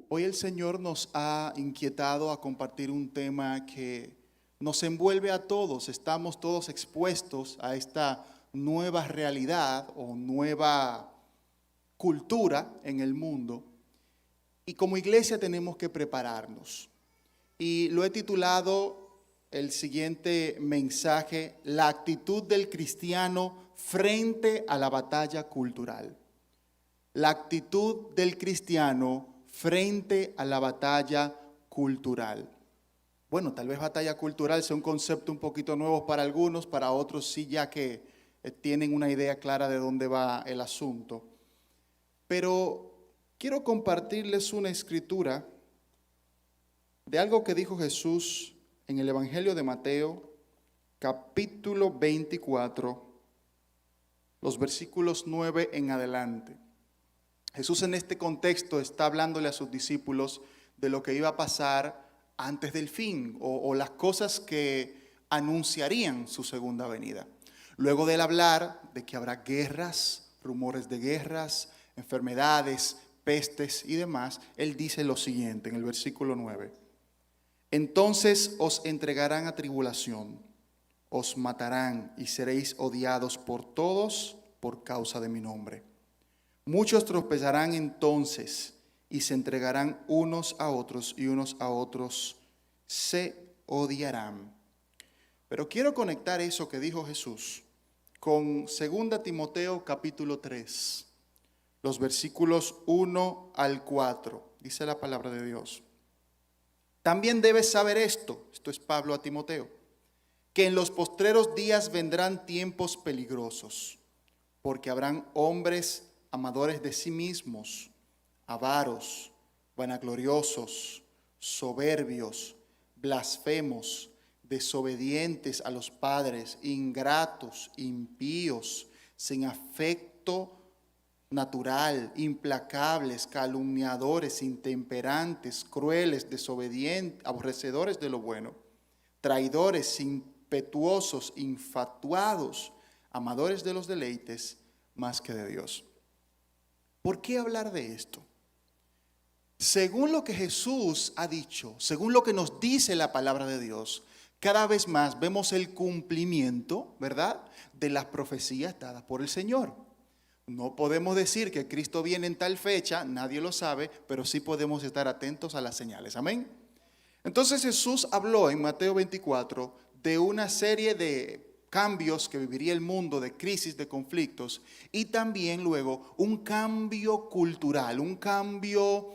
Hoy el Señor nos ha inquietado a compartir un tema que nos envuelve a todos. Estamos todos expuestos a esta nueva realidad o nueva cultura en el mundo. Y como iglesia tenemos que prepararnos. Y lo he titulado el siguiente mensaje: la actitud del cristiano frente a la batalla cultural. La actitud del cristiano frente a la batalla cultural. Bueno, tal vez batalla cultural sea un concepto un poquito nuevo para algunos, para otros sí, ya que tienen una idea clara de dónde va el asunto. Pero quiero compartirles una escritura de algo que dijo Jesús en el Evangelio de Mateo, capítulo 24, los versículos 9 en adelante. Jesús en este contexto está hablándole a sus discípulos de lo que iba a pasar antes del fin o las cosas que anunciarían su segunda venida. Luego de él hablar de que habrá guerras, rumores de guerras, enfermedades, pestes y demás, él dice lo siguiente en el versículo 9. Entonces os entregarán a tribulación, os matarán y seréis odiados por todos por causa de mi nombre. Muchos tropezarán entonces y se entregarán unos a otros y unos a otros se odiarán. Pero quiero conectar eso que dijo Jesús con 2 Timoteo capítulo 3, los versículos 1 al 4. Dice la palabra de Dios. También debes saber esto es Pablo a Timoteo, que en los postreros días vendrán tiempos peligrosos, porque habrán hombres amadores de sí mismos, avaros, vanagloriosos, soberbios, blasfemos, desobedientes a los padres, ingratos, impíos, sin afecto natural, implacables, calumniadores, intemperantes, crueles, desobedientes, aborrecedores de lo bueno, traidores, impetuosos, infatuados, amadores de los deleites más que de Dios. ¿Por qué hablar de esto? Según lo que Jesús ha dicho, según lo que nos dice la palabra de Dios, cada vez más vemos el cumplimiento, ¿verdad?, de las profecías dadas por el Señor. No podemos decir que Cristo viene en tal fecha, nadie lo sabe, pero sí podemos estar atentos a las señales. Amén. Entonces Jesús habló en Mateo 24 de una serie de cambios que viviría el mundo, de crisis, de conflictos, y también luego un cambio cultural, un cambio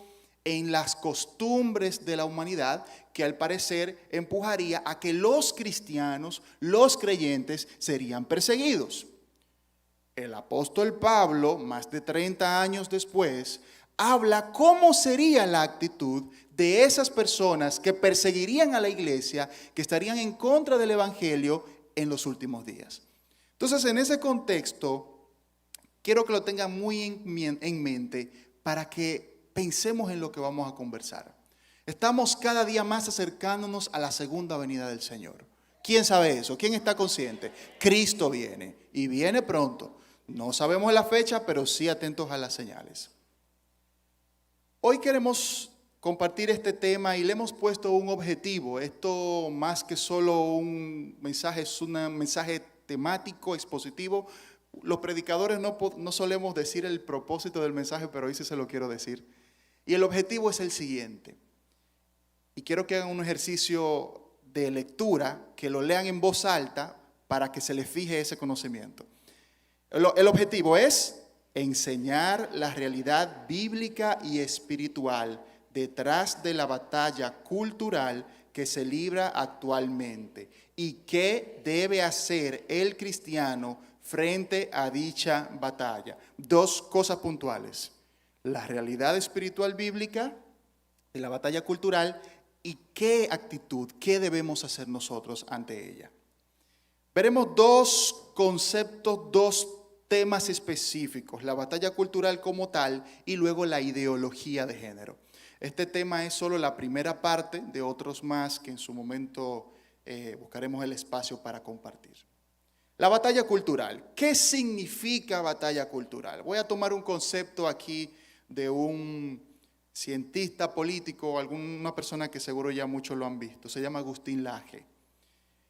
en las costumbres de la humanidad que al parecer empujaría a que los cristianos, los creyentes, serían perseguidos. El apóstol Pablo, más de 30 años después, habla cómo sería la actitud de esas personas que perseguirían a la iglesia, que estarían en contra del evangelio en los últimos días. Entonces, en ese contexto, quiero que lo tengan muy en mente para que pensemos en lo que vamos a conversar. Estamos cada día más acercándonos a la segunda venida del Señor. ¿Quién sabe eso? ¿Quién está consciente? Cristo viene y viene pronto. No sabemos la fecha, pero sí atentos a las señales. Hoy queremos compartir este tema y le hemos puesto un objetivo. Esto más que solo un mensaje, es un mensaje temático, expositivo. Los predicadores no solemos decir el propósito del mensaje, pero hoy sí se lo quiero decir. Y el objetivo es el siguiente. Y quiero que hagan un ejercicio de lectura, que lo lean en voz alta para que se les fije ese conocimiento. El objetivo es enseñar la realidad bíblica y espiritual detrás de la batalla cultural que se libra actualmente y qué debe hacer el cristiano frente a dicha batalla. Dos cosas puntuales: la realidad espiritual bíblica de la batalla cultural y qué actitud, qué debemos hacer nosotros ante ella. Veremos dos conceptos, dos temas específicos: la batalla cultural como tal y luego la ideología de género. Este tema es solo la primera parte de otros más que en su momento buscaremos el espacio para compartir. La batalla cultural. ¿Qué significa batalla cultural? Voy a tomar un concepto aquí de un cientista político, alguna persona que seguro ya muchos lo han visto. Se llama Agustín Laje.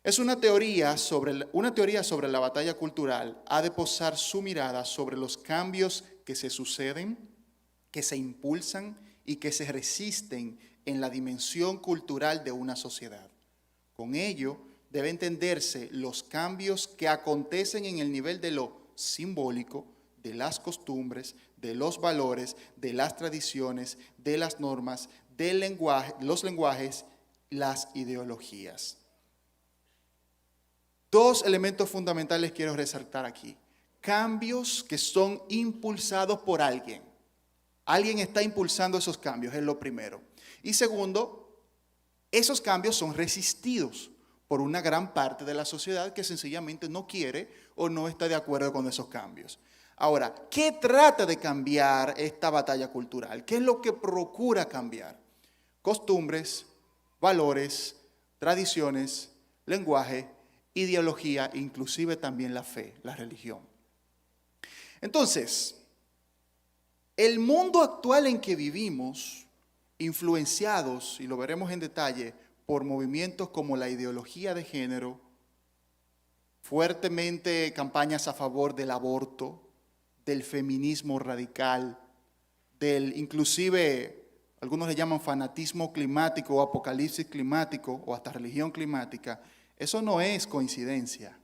Es una teoría sobre la batalla cultural. Ha de posar su mirada sobre los cambios que se suceden, que se impulsan y que se resisten en la dimensión cultural de una sociedad. Con ello, debe entenderse los cambios que acontecen en el nivel de lo simbólico, de las costumbres, de los valores, de las tradiciones, de las normas, del lenguaje, los lenguajes, las ideologías. Dos elementos fundamentales quiero resaltar aquí. Cambios que son impulsados por alguien. Alguien está impulsando esos cambios, es lo primero. Y segundo, esos cambios son resistidos por una gran parte de la sociedad que sencillamente no quiere o no está de acuerdo con esos cambios. Ahora, ¿qué trata de cambiar esta batalla cultural? ¿Qué es lo que procura cambiar? Costumbres, valores, tradiciones, lenguaje, ideología, inclusive también la fe, la religión. Entonces, el mundo actual en que vivimos, influenciados, y lo veremos en detalle, por movimientos como la ideología de género, fuertemente campañas a favor del aborto, del feminismo radical, del inclusive, algunos le llaman fanatismo climático o apocalipsis climático o hasta religión climática. Eso no es coincidencia,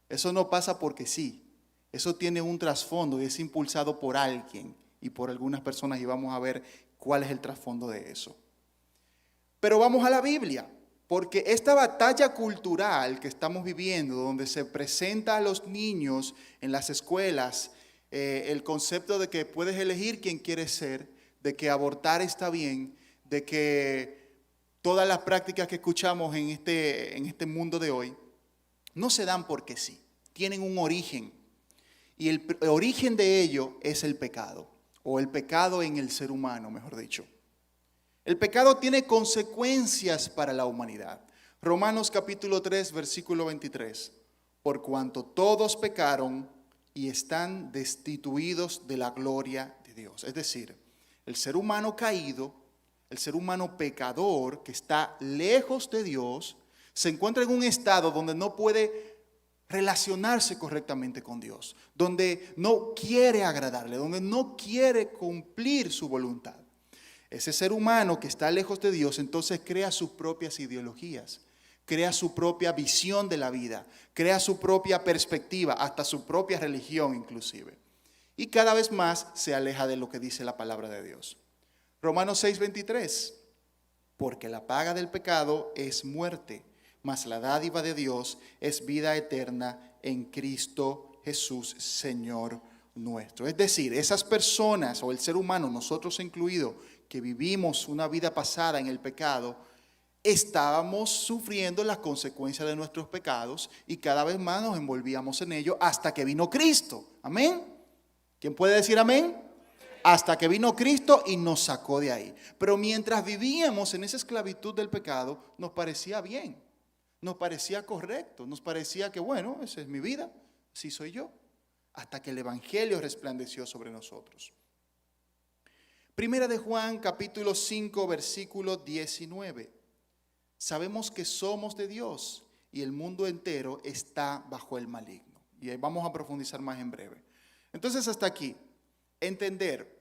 eso no pasa porque sí, eso tiene un trasfondo y es impulsado por alguien y por algunas personas y vamos a ver cuál es el trasfondo de eso. Pero vamos a la Biblia, porque esta batalla cultural que estamos viviendo, donde se presenta a los niños en las escuelas el concepto de que puedes elegir quién quieres ser, de que abortar está bien, de que todas las prácticas que escuchamos en este mundo de hoy no se dan porque sí, tienen un origen. Y el origen de ello es el pecado, o el pecado en el ser humano, mejor dicho. El pecado tiene consecuencias para la humanidad. Romanos capítulo 3, versículo 23. Por cuanto todos pecaron y están destituidos de la gloria de Dios. Es decir, el ser humano caído, el ser humano pecador que está lejos de Dios, se encuentra en un estado donde no puede relacionarse correctamente con Dios, donde no quiere agradarle, donde no quiere cumplir su voluntad. Ese ser humano que está lejos de Dios entonces crea sus propias ideologías, crea su propia visión de la vida, crea su propia perspectiva, hasta su propia religión inclusive. Y cada vez más se aleja de lo que dice la palabra de Dios. Romanos 6:23, porque la paga del pecado es muerte, mas la dádiva de Dios es vida eterna en Cristo Jesús, Señor nuestro. Es decir, esas personas o el ser humano, nosotros incluidos, que vivimos una vida pasada en el pecado, estábamos sufriendo las consecuencias de nuestros pecados y cada vez más nos envolvíamos en ello hasta que vino Cristo. ¿Amén? ¿Quién puede decir amén? Hasta que vino Cristo y nos sacó de ahí. Pero mientras vivíamos en esa esclavitud del pecado, nos parecía bien, nos parecía correcto, nos parecía que bueno, esa es mi vida, así soy yo, hasta que el Evangelio resplandeció sobre nosotros. Primera de Juan, capítulo 5, versículo 19. Sabemos que somos de Dios y el mundo entero está bajo el maligno. Y ahí vamos a profundizar más en breve. Entonces, hasta aquí, entender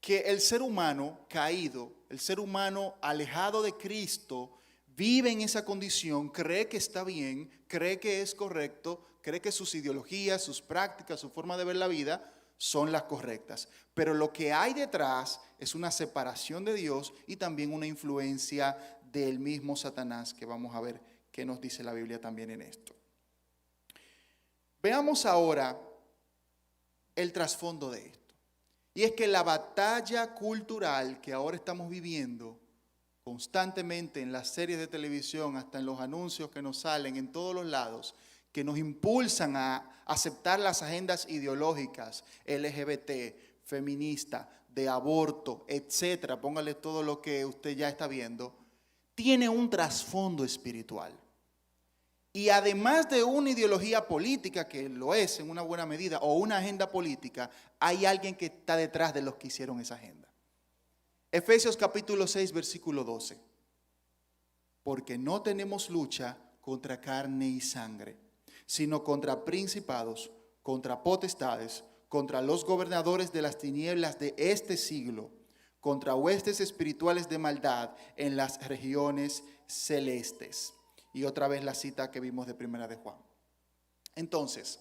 que el ser humano caído, el ser humano alejado de Cristo, vive en esa condición, cree que está bien, cree que es correcto, cree que sus ideologías, sus prácticas, su forma de ver la vida son las correctas. Pero lo que hay detrás es una separación de Dios y también una influencia del mismo Satanás, que vamos a ver qué nos dice la Biblia también en esto. Veamos ahora el trasfondo de esto. Y es que la batalla cultural que ahora estamos viviendo constantemente en las series de televisión, hasta en los anuncios que nos salen en todos los lados, que nos impulsan a aceptar las agendas ideológicas LGBT, feminista, de aborto, etcétera, póngale todo lo que usted ya está viendo, tiene un trasfondo espiritual. Y además de una ideología política, que lo es en una buena medida, o una agenda política, hay alguien que está detrás de los que hicieron esa agenda. Efesios capítulo 6, versículo 12. Porque no tenemos lucha contra carne y sangre, sino contra principados, contra potestades, contra los gobernadores de las tinieblas de este siglo, contra huestes espirituales de maldad en las regiones celestes. Y otra vez la cita que vimos de Primera de Juan. Entonces,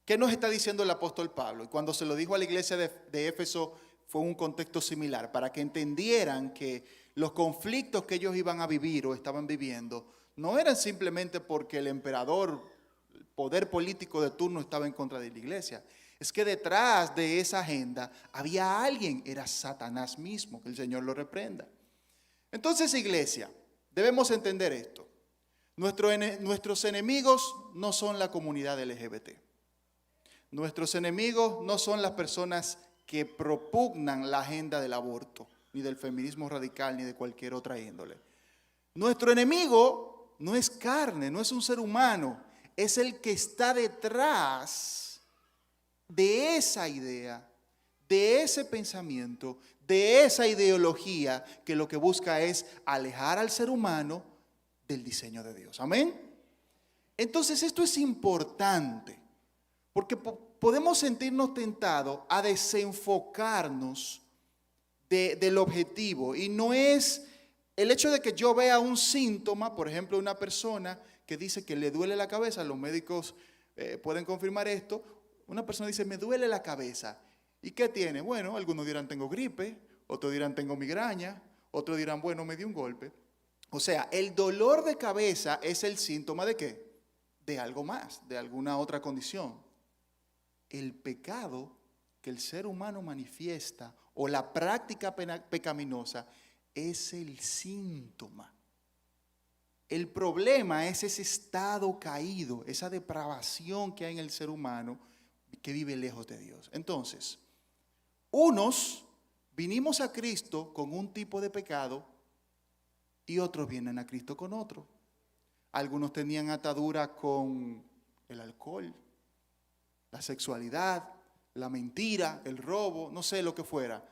¿qué nos está diciendo el apóstol Pablo? Y cuando se lo dijo a la iglesia de Éfeso fue un contexto similar, para que entendieran que los conflictos que ellos iban a vivir o estaban viviendo no eran simplemente porque el emperador, el poder político de turno estaba en contra de la iglesia. Es que detrás de esa agenda había alguien, era Satanás mismo, que el Señor lo reprenda. Entonces, iglesia, debemos entender esto. Nuestros enemigos no son la comunidad LGBT. Nuestros enemigos no son las personas que propugnan la agenda del aborto, ni del feminismo radical, ni de cualquier otra índole. Nuestro enemigo no es carne, no es un ser humano, es el que está detrás de esa idea, de ese pensamiento, de esa ideología que lo que busca es alejar al ser humano del diseño de Dios. Amén. Entonces esto es importante porque podemos sentirnos tentados a desenfocarnos del objetivo, y no es el hecho de que yo vea un síntoma, por ejemplo, una persona que dice que le duele la cabeza, los médicos pueden confirmar esto. Una persona dice, me duele la cabeza. ¿Y qué tiene? Bueno, algunos dirán, tengo gripe, otros dirán, tengo migraña, otros dirán, bueno, me dio un golpe. O sea, el dolor de cabeza es el síntoma ¿de qué? De algo más, de alguna otra condición. El pecado que el ser humano manifiesta o la práctica pecaminosa es el síntoma. El problema es ese estado caído, esa depravación que hay en el ser humano que vive lejos de Dios. Entonces, unos vinimos a Cristo con un tipo de pecado y otros vienen a Cristo con otro. Algunos tenían atadura con el alcohol, la sexualidad, la mentira, el robo, no sé lo que fuera.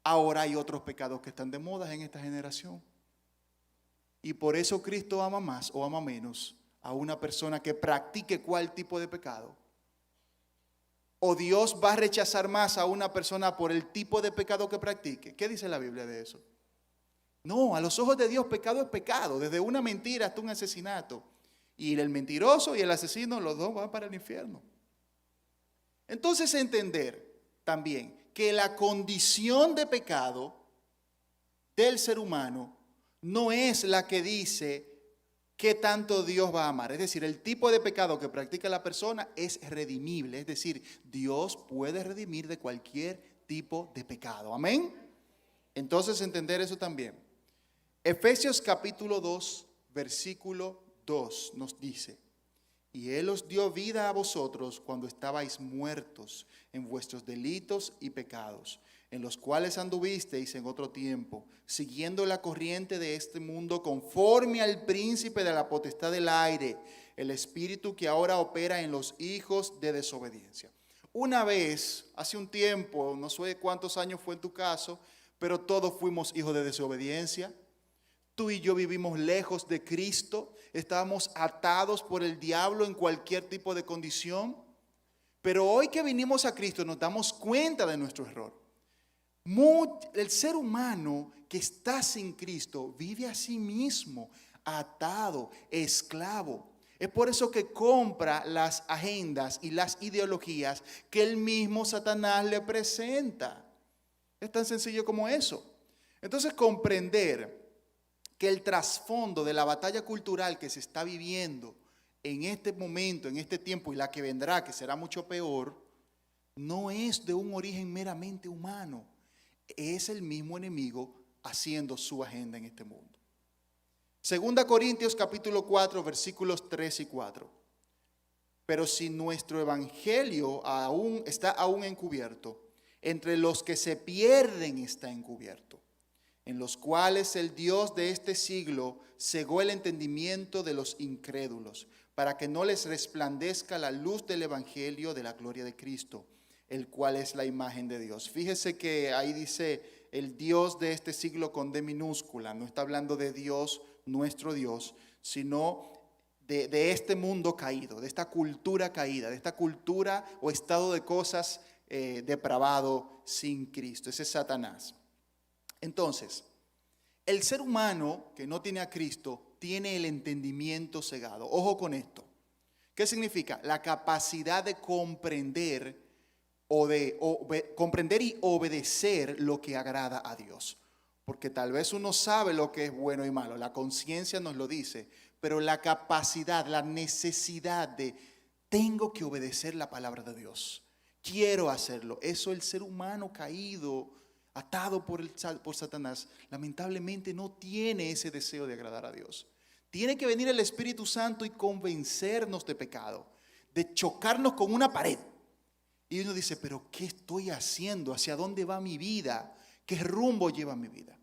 Ahora hay otros pecados que están de moda en esta generación. Y por eso Cristo ama más o ama menos a una persona que practique cuál tipo de pecado. ¿O Dios va a rechazar más a una persona por el tipo de pecado que practique? ¿Qué dice la Biblia de eso? No, a los ojos de Dios pecado es pecado, desde una mentira hasta un asesinato. Y el mentiroso y el asesino, los dos van para el infierno. Entonces entender también que la condición de pecado del ser humano no es la que dice qué tanto Dios va a amar. Es decir, el tipo de pecado que practica la persona es redimible. Es decir, Dios puede redimir de cualquier tipo de pecado. Amén. Entonces entender eso también. Efesios capítulo 2, versículo 2 nos dice: y Él os dio vida a vosotros cuando estabais muertos en vuestros delitos y pecados, en los cuales anduvisteis en otro tiempo, siguiendo la corriente de este mundo, conforme al príncipe de la potestad del aire, el espíritu que ahora opera en los hijos de desobediencia. Una vez, hace un tiempo, no sé cuántos años fue en tu caso, pero todos fuimos hijos de desobediencia. Tú y yo vivimos lejos de Cristo, estábamos atados por el diablo en cualquier tipo de condición. Pero hoy que vinimos a Cristo nos damos cuenta de nuestro error. El ser humano que está sin Cristo vive a sí mismo, atado, esclavo. Es por eso que compra las agendas y las ideologías que el mismo Satanás le presenta. Es tan sencillo como eso. Entonces, comprender que el trasfondo de la batalla cultural que se está viviendo en este momento, en este tiempo y la que vendrá, que será mucho peor, no es de un origen meramente humano. Es el mismo enemigo haciendo su agenda en este mundo. Segunda Corintios capítulo 4, versículos 3 y 4. Pero si nuestro evangelio está aún encubierto, entre los que se pierden está encubierto, en los cuales el Dios de este siglo cegó el entendimiento de los incrédulos, para que no les resplandezca la luz del evangelio de la gloria de Cristo, el cual es la imagen de Dios. Fíjese que ahí dice el Dios de este siglo con D minúscula. No está hablando de Dios, nuestro Dios, sino de este mundo caído, de esta cultura caída, de esta cultura o estado de cosas depravado sin Cristo. Ese es Satanás. Entonces, el ser humano que no tiene a Cristo tiene el entendimiento cegado. Ojo con esto. ¿Qué significa? La capacidad de comprender comprender y obedecer lo que agrada a Dios. Porque tal vez uno sabe lo que es bueno y malo, la conciencia nos lo dice, pero la capacidad, la necesidad de tengo que obedecer la palabra de Dios, quiero hacerlo, eso el ser humano caído, atado por Satanás, lamentablemente no tiene ese deseo de agradar a Dios. Tiene que venir el Espíritu Santo y convencernos de pecado, de chocarnos con una pared. Y uno dice, pero ¿qué estoy haciendo? ¿Hacia dónde va mi vida? ¿Qué rumbo lleva mi vida?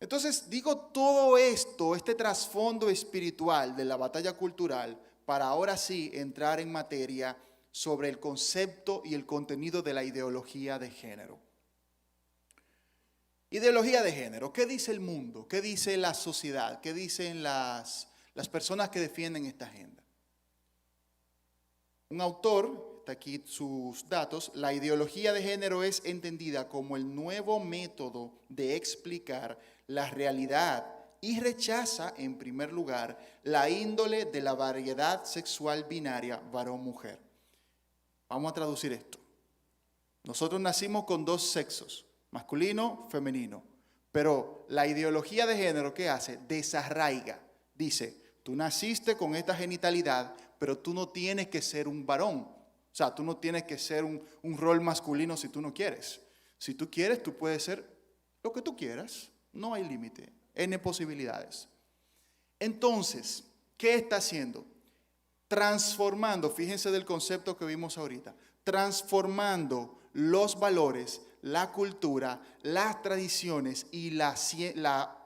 Entonces digo todo esto, este trasfondo espiritual de la batalla cultural, para ahora sí entrar en materia sobre el concepto y el contenido de la ideología de género. Ideología de género, ¿qué dice el mundo? ¿Qué dice la sociedad? ¿Qué dicen las personas que defienden esta agenda? Un autor, está aquí sus datos, la ideología de género es entendida como el nuevo método de explicar la realidad y rechaza, en primer lugar, la índole de la variedad sexual binaria varón-mujer. Vamos a traducir esto. Nosotros nacimos con dos sexos, masculino, femenino, pero la ideología de género, ¿qué hace? Desarraiga. Dice, tú naciste con esta genitalidad, pero tú no tienes que ser un varón. O sea, tú no tienes que ser un rol masculino si tú no quieres. Si tú quieres, tú puedes ser lo que tú quieras. No hay límite. N posibilidades. Entonces, ¿qué está haciendo? Transformando, fíjense del concepto que vimos ahorita, transformando los valores, la cultura, las tradiciones y la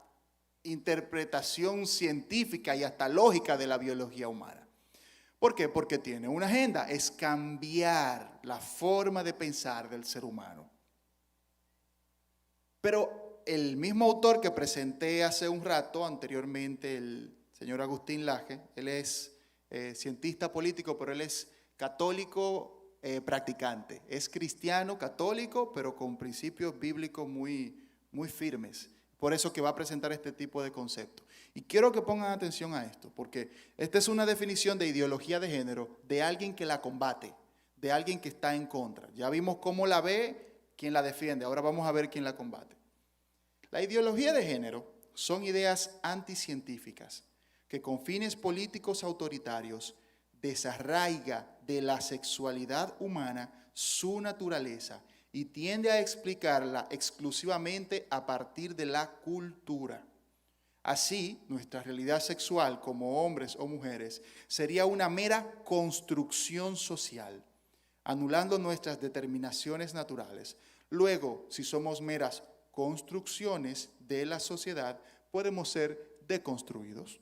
interpretación científica y hasta lógica de la biología humana. ¿Por qué? Porque tiene una agenda, es cambiar la forma de pensar del ser humano. Pero el mismo autor que presenté hace un rato, anteriormente, el señor Agustín Laje, él es cientista político, pero él es católico practicante. Es cristiano, católico, pero con principios bíblicos muy, muy firmes. Por eso que va a presentar este tipo de conceptos. Y quiero que pongan atención a esto, porque esta es una definición de ideología de género de alguien que la combate, de alguien que está en contra. Ya vimos cómo la ve, quién la defiende. Ahora vamos a ver quién la combate. La ideología de género son ideas anticientíficas que con fines políticos autoritarios desarraiga de la sexualidad humana su naturaleza y tiende a explicarla exclusivamente a partir de la cultura. Así, nuestra realidad sexual como hombres o mujeres sería una mera construcción social, anulando nuestras determinaciones naturales. Luego, si somos meras construcciones de la sociedad, podemos ser deconstruidos,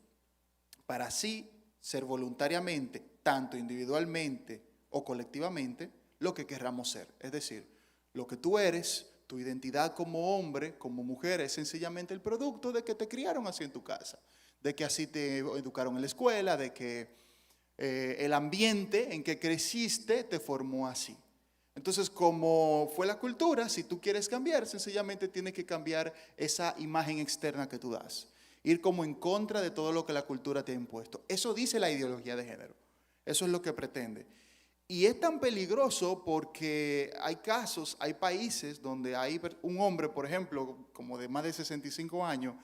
para así ser voluntariamente, tanto individualmente o colectivamente, lo que querramos ser. Es decir, lo que tú eres, tu identidad como hombre, como mujer, es sencillamente el producto de que te criaron así en tu casa, de que así te educaron en la escuela, de que el ambiente en que creciste te formó así. Entonces, como fue la cultura, si tú quieres cambiar, sencillamente tienes que cambiar esa imagen externa que tú das. Ir como en contra de todo lo que la cultura te ha impuesto. Eso dice la ideología de género. Eso es lo que pretende. Y es tan peligroso porque hay casos, hay países donde hay un hombre, por ejemplo, como de más de 65 años,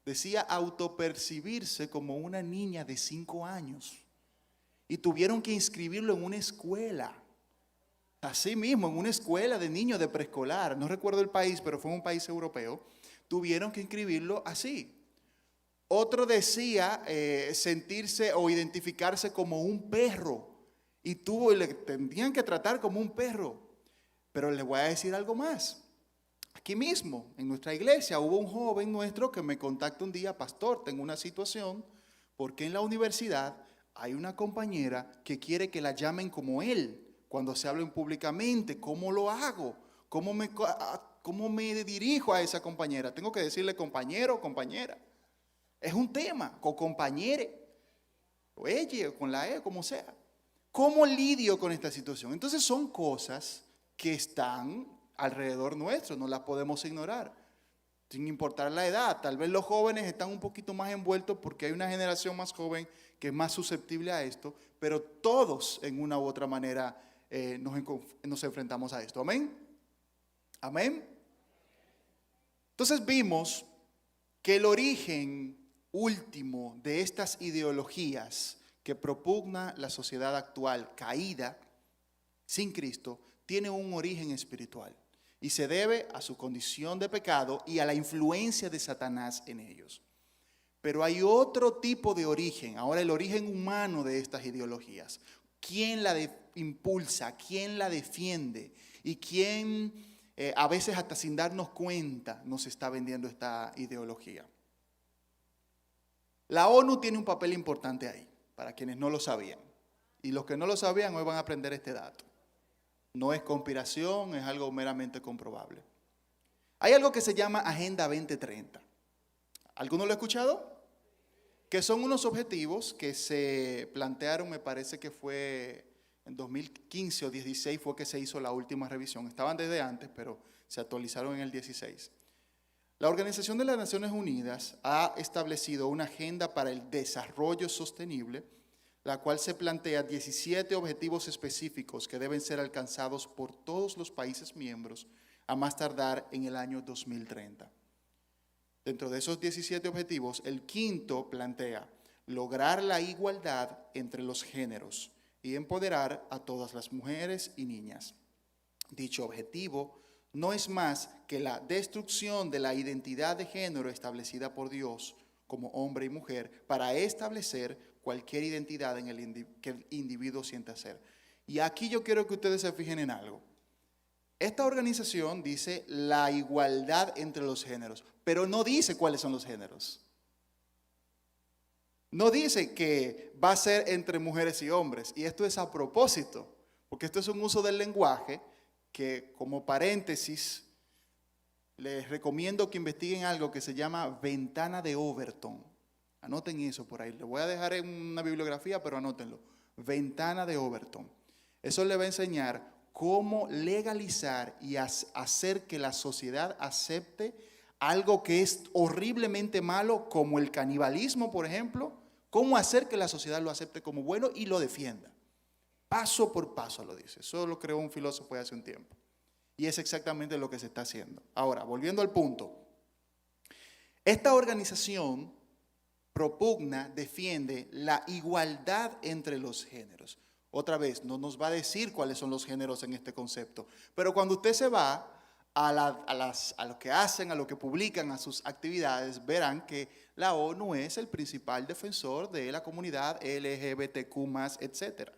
decía autopercibirse como una niña de 5 años. Y tuvieron que inscribirlo en una escuela. Así mismo, en una escuela de niños de preescolar. No recuerdo el país, pero fue un país europeo. Tuvieron que inscribirlo así. Otro decía sentirse o identificarse como un perro. Y le tenían que tratar como un perro. Pero les voy a decir algo más. Aquí mismo, en nuestra iglesia, hubo un joven nuestro que me contacta un día, pastor, tengo una situación, porque en la universidad hay una compañera que quiere que la llamen como él, cuando se hablen públicamente. ¿Cómo lo hago? ¿Cómo ¿Cómo me dirijo a esa compañera? Tengo que decirle compañero o compañera. Es un tema, con compañere, o ella, o con la E, como sea. ¿Cómo lidio con esta situación? Entonces son cosas que están alrededor nuestro, no las podemos ignorar, sin importar la edad. Tal vez los jóvenes están un poquito más envueltos porque hay una generación más joven que es más susceptible a esto, pero todos en una u otra manera nos enfrentamos a esto. ¿Amén? ¿Amén? Entonces vimos que el origen último de estas ideologías que propugna la sociedad actual caída, sin Cristo, tiene un origen espiritual y se debe a su condición de pecado y a la influencia de Satanás en ellos. Pero hay otro tipo de origen, ahora el origen humano de estas ideologías. ¿Quién la impulsa? ¿Quién la defiende? ¿Y quién a veces hasta sin darnos cuenta nos está vendiendo esta ideología? La ONU tiene un papel importante ahí, para quienes no lo sabían. Y los que no lo sabían hoy van a aprender este dato. No es conspiración, es algo meramente comprobable. Hay algo que se llama Agenda 2030. ¿Alguno lo ha escuchado? Que son unos objetivos que se plantearon, me parece que fue en 2015 o 16 fue que se hizo la última revisión. Estaban desde antes, pero se actualizaron en el 16. La Organización de las Naciones Unidas ha establecido una agenda para el desarrollo sostenible, la cual se plantea 17 objetivos específicos que deben ser alcanzados por todos los países miembros a más tardar en el año 2030. Dentro de esos 17 objetivos, el quinto plantea lograr la igualdad entre los géneros y empoderar a todas las mujeres y niñas. Dicho objetivo no es más que la destrucción de la identidad de género establecida por Dios como hombre y mujer para establecer cualquier identidad que el individuo sienta ser. Y aquí yo quiero que ustedes se fijen en algo. Esta organización dice la igualdad entre los géneros, pero no dice cuáles son los géneros. No dice que va a ser entre mujeres y hombres, y esto es a propósito, porque esto es un uso del lenguaje que, como paréntesis, les recomiendo que investiguen algo que se llama ventana de Overton. Anoten eso por ahí. Les voy a dejar en una bibliografía, pero anótenlo. Ventana de Overton. Eso les va a enseñar cómo legalizar y hacer que la sociedad acepte algo que es horriblemente malo, como el canibalismo, por ejemplo. Cómo hacer que la sociedad lo acepte como bueno y lo defienda. Paso por paso lo dice. Eso lo creó un filósofo hace un tiempo. Y es exactamente lo que se está haciendo. Ahora, volviendo al punto. Esta organización propugna, defiende la igualdad entre los géneros. Otra vez, no nos va a decir cuáles son los géneros en este concepto. Pero cuando usted se va a lo que hacen, a lo que publican, a sus actividades, verán que la ONU es el principal defensor de la comunidad LGBTQ+, etc.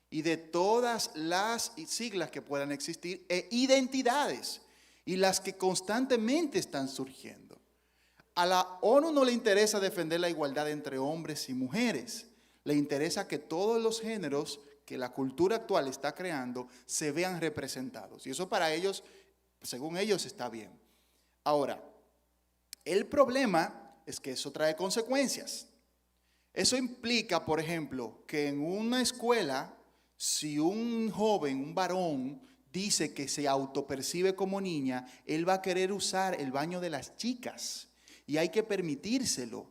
Y de todas las siglas que puedan existir e identidades, y las que constantemente están surgiendo. A la ONU no le interesa defender la igualdad entre hombres y mujeres. Le interesa que todos los géneros que la cultura actual está creando se vean representados. Y eso para ellos, según ellos, está bien. Ahora, el problema es que eso trae consecuencias. Eso implica, por ejemplo, que en una escuela, si un joven, un varón, dice que se autopercibe como niña, él va a querer usar el baño de las chicas y hay que permitírselo.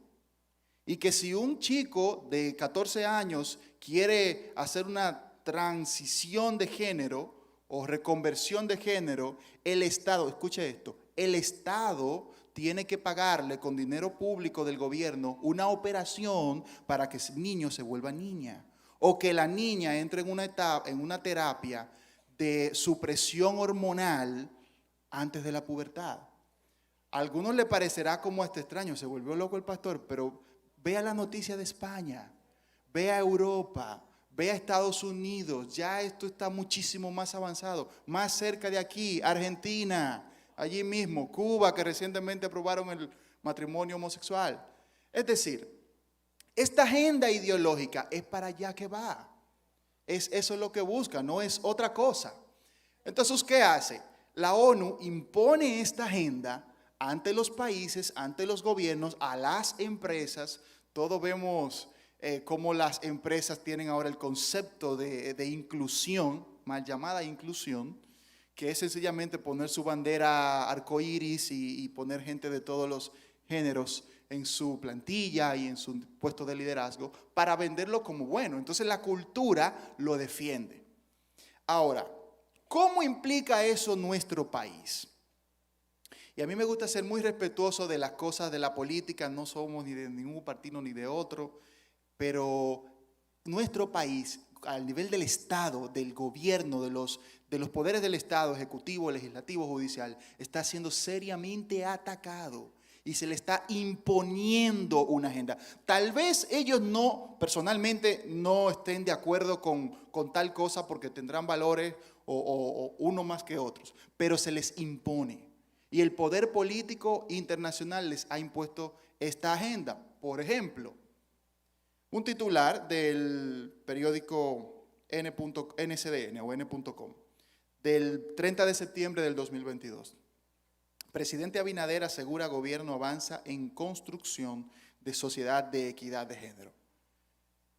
Y que si un chico de 14 años quiere hacer una transición de género o reconversión de género, el Estado, escuche esto, el Estado tiene que pagarle con dinero público del gobierno una operación para que ese niño se vuelva niña. O que la niña entre en una terapia de supresión hormonal antes de la pubertad. A algunos le parecerá como hasta extraño, se volvió loco el pastor, pero vea la noticia de España, vea Europa, vea Estados Unidos, ya esto está muchísimo más avanzado, más cerca de aquí, Argentina, allí mismo, Cuba, que recientemente aprobaron el matrimonio homosexual. Es decir, esta agenda ideológica es para allá que va. Eso es lo que busca, no es otra cosa. Entonces, ¿qué hace? la ONU impone esta agenda ante los países, ante los gobiernos, a las empresas. Todos vemos cómo las empresas tienen ahora el concepto de inclusión, mal llamada inclusión, que es sencillamente poner su bandera arcoíris y poner gente de todos los géneros en su plantilla y en su puesto de liderazgo para venderlo como bueno. Entonces la cultura lo defiende. Ahora, ¿cómo implica eso nuestro país? Y a mí me gusta ser muy respetuoso de las cosas de la política, no somos ni de ningún partido ni de otro, pero nuestro país, al nivel del Estado, del gobierno, de los poderes del Estado, ejecutivo, legislativo, judicial, está siendo seriamente atacado y se le está imponiendo una agenda. Tal vez ellos personalmente no estén de acuerdo con tal cosa porque tendrán valores o uno más que otros, pero se les impone. Y el poder político internacional les ha impuesto esta agenda. Por ejemplo, un titular del periódico NCDN o N.com del 30 de septiembre del 2022. Presidente Abinader asegura gobierno avanza en construcción de sociedad de equidad de género.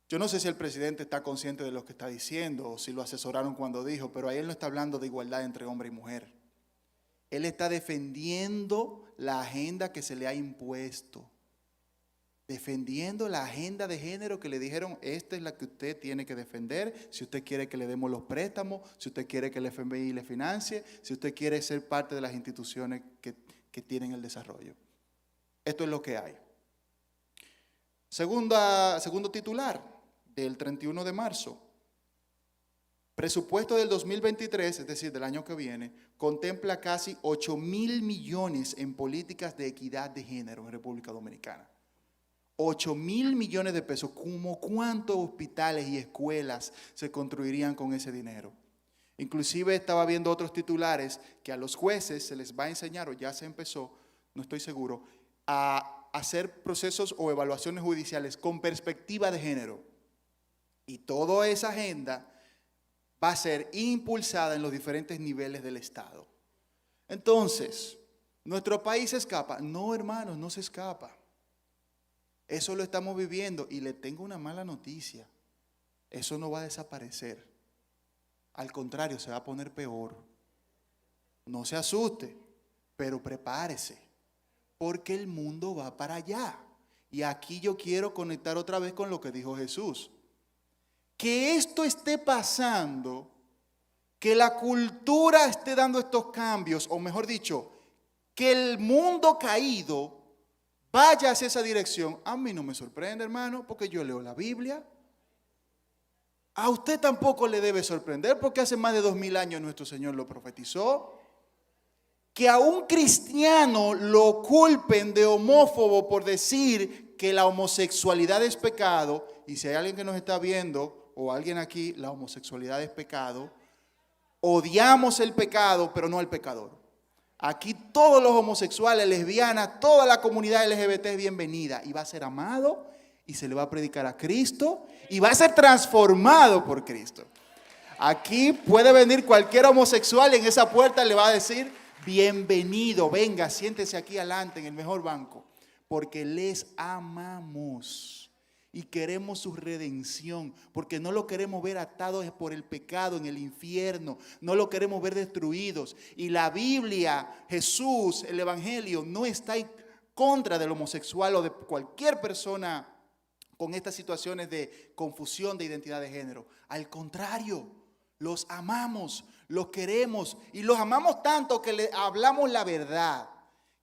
Yo no sé si el presidente está consciente de lo que está diciendo o si lo asesoraron cuando dijo, pero ahí él no está hablando de igualdad entre hombre y mujer. Él está defendiendo la agenda que se le ha impuesto. Defendiendo la agenda de género que le dijeron, esta es la que usted tiene que defender, si usted quiere que le demos los préstamos, si usted quiere que el FMI le financie, si usted quiere ser parte de las instituciones que tienen el desarrollo. Esto es lo que hay. Segundo titular del 31 de marzo. Presupuesto del 2023, es decir, del año que viene, contempla casi 8,000 millones en políticas de equidad de género en República Dominicana. 8,000 millones de pesos. ¿Cómo cuántos hospitales y escuelas se construirían con ese dinero? Inclusive estaba viendo otros titulares que a los jueces se les va a enseñar, o ya se empezó, no estoy seguro, a hacer procesos o evaluaciones judiciales con perspectiva de género. Y toda esa agenda va a ser impulsada en los diferentes niveles del Estado. Entonces, ¿nuestro país se escapa? No, hermanos, no se escapa. Eso lo estamos viviendo y le tengo una mala noticia. Eso no va a desaparecer. Al contrario, se va a poner peor. No se asuste, pero prepárese, porque el mundo va para allá. Y aquí yo quiero conectar otra vez con lo que dijo Jesús. Que esto esté pasando, que la cultura esté dando estos cambios, o mejor dicho, que el mundo caído vaya hacia esa dirección, a mí no me sorprende, hermano, porque yo leo la Biblia. A usted tampoco le debe sorprender, porque hace más de 2000 años nuestro Señor lo profetizó. Que a un cristiano lo culpen de homófobo por decir que la homosexualidad es pecado, y si hay alguien que nos está viendo, o alguien aquí, la homosexualidad es pecado, odiamos el pecado, pero no al pecador. Aquí todos los homosexuales, lesbianas, toda la comunidad LGBT es bienvenida y va a ser amado y se le va a predicar a Cristo y va a ser transformado por Cristo. Aquí puede venir cualquier homosexual y en esa puerta le va a decir, bienvenido, venga, siéntese aquí adelante en el mejor banco, porque les amamos. Y queremos su redención, porque no lo queremos ver atados por el pecado en el infierno, no lo queremos ver destruidos. Y la Biblia, Jesús, el Evangelio, no está en contra del homosexual o de cualquier persona con estas situaciones de confusión de identidad de género. Al contrario, los amamos, los queremos y los amamos tanto que le hablamos la verdad,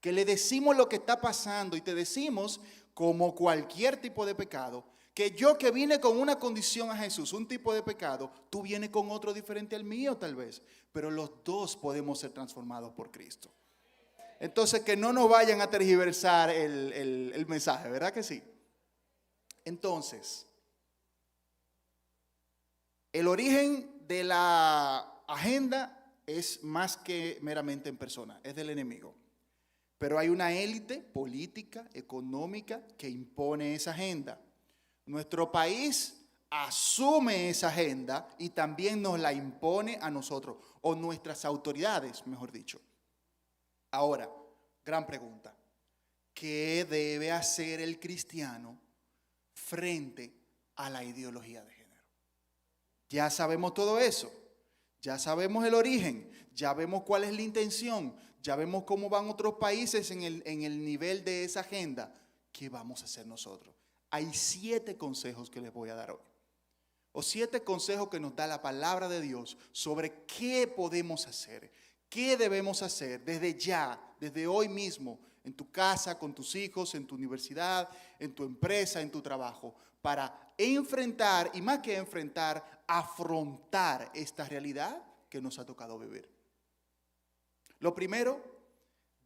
que le decimos lo que está pasando y te decimos, como cualquier tipo de pecado, que yo que vine con una condición a Jesús, un tipo de pecado, tú vienes con otro diferente al mío tal vez, pero los dos podemos ser transformados por Cristo. Entonces que no nos vayan a tergiversar el mensaje, ¿verdad que sí? Entonces, el origen de la agenda es más que meramente en persona, es del enemigo. Pero hay una élite política, económica, que impone esa agenda. Nuestro país asume esa agenda y también nos la impone a nosotros, o nuestras autoridades, mejor dicho. Ahora, gran pregunta. ¿Qué debe hacer el cristiano frente a la ideología de género? Ya sabemos todo eso. Ya sabemos el origen. Ya vemos cuál es la intención. Ya vemos cómo van otros países en el nivel de esa agenda. ¿Qué vamos a hacer nosotros? Hay 7 consejos que les voy a dar hoy. O 7 consejos que nos da la palabra de Dios sobre qué podemos hacer, qué debemos hacer desde ya, desde hoy mismo, en tu casa, con tus hijos, en tu universidad, en tu empresa, en tu trabajo, para enfrentar, y más que enfrentar, afrontar esta realidad que nos ha tocado vivir. Lo primero,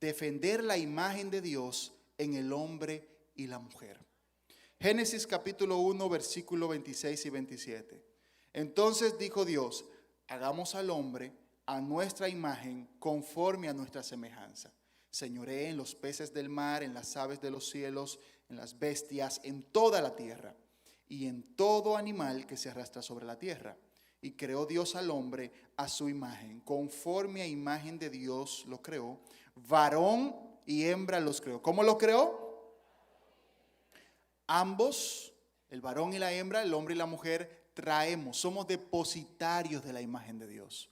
defender la imagen de Dios en el hombre y la mujer. Génesis capítulo 1, versículo 26 y 27. Entonces dijo Dios, hagamos al hombre a nuestra imagen conforme a nuestra semejanza. Señoree en los peces del mar, en las aves de los cielos, en las bestias, en toda la tierra y en todo animal que se arrastra sobre la tierra. Y creó Dios al hombre a su imagen, conforme a imagen de Dios lo creó, varón y hembra los creó. ¿Cómo los creó? Ambos, el varón y la hembra, el hombre y la mujer, somos depositarios de la imagen de Dios.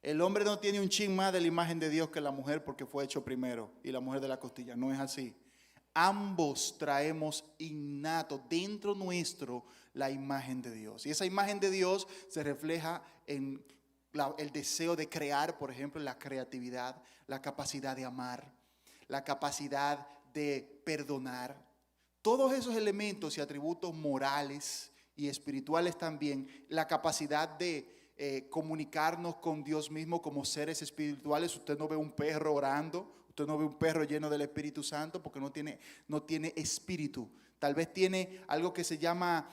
El hombre no tiene un chin más de la imagen de Dios que la mujer porque fue hecho primero y la mujer de la costilla. No es así. Ambos traemos innato dentro nuestro la imagen de Dios. Y esa imagen de Dios se refleja en el deseo de crear, por ejemplo, la creatividad, la capacidad de amar, la capacidad de perdonar. Todos esos elementos y atributos morales y espirituales también, la capacidad de comunicarnos con Dios mismo como seres espirituales. Usted no ve un perro orando, usted no ve un perro lleno del Espíritu Santo porque no tiene espíritu. Tal vez tiene algo que se llama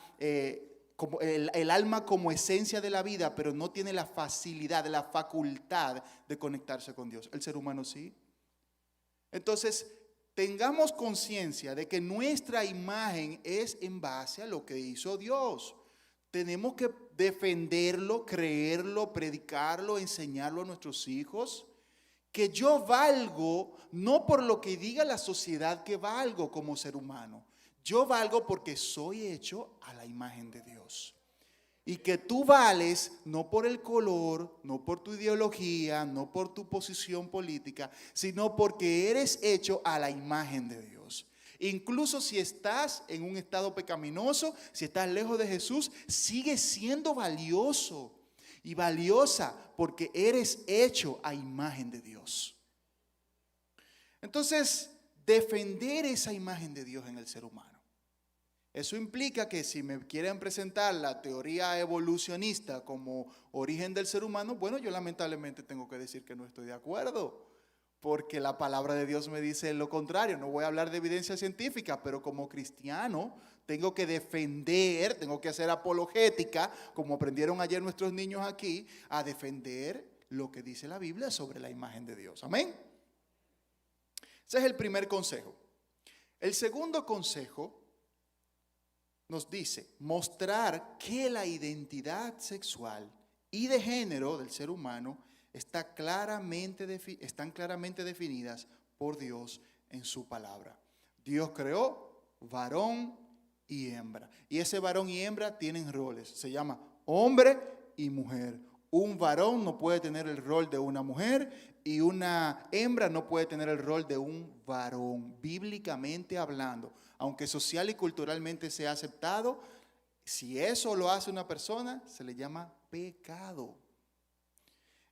como el alma como esencia de la vida, pero no tiene la facilidad, la facultad de conectarse con Dios. El ser humano sí. Entonces, tengamos conciencia de que nuestra imagen es en base a lo que hizo Dios. Tenemos que defenderlo, creerlo, predicarlo, enseñarlo a nuestros hijos. Que yo valgo no por lo que diga la sociedad que valgo como ser humano. Yo valgo porque soy hecho a la imagen de Dios. Y que tú vales no por el color, no por tu ideología, no por tu posición política, sino porque eres hecho a la imagen de Dios. Incluso si estás en un estado pecaminoso, si estás lejos de Jesús, sigues siendo valioso y valiosa porque eres hecho a imagen de Dios. Entonces, defender esa imagen de Dios en el ser humano. Eso implica que si me quieren presentar la teoría evolucionista como origen del ser humano, bueno, yo lamentablemente tengo que decir que no estoy de acuerdo, porque la palabra de Dios me dice lo contrario. No voy a hablar de evidencia científica, pero como cristiano tengo que defender, tengo que hacer apologética, como aprendieron ayer nuestros niños aquí, a defender lo que dice la Biblia sobre la imagen de Dios. Amén. Ese es el primer consejo. El segundo consejo nos dice mostrar que la identidad sexual y de género del ser humano están claramente definidas por Dios en su palabra. Dios creó varón y hembra. Y ese varón y hembra tienen roles. Se llama hombre y mujer. Un varón no puede tener el rol de una mujer y una hembra no puede tener el rol de un varón, bíblicamente hablando. Aunque social y culturalmente sea aceptado, si eso lo hace una persona, se le llama pecado.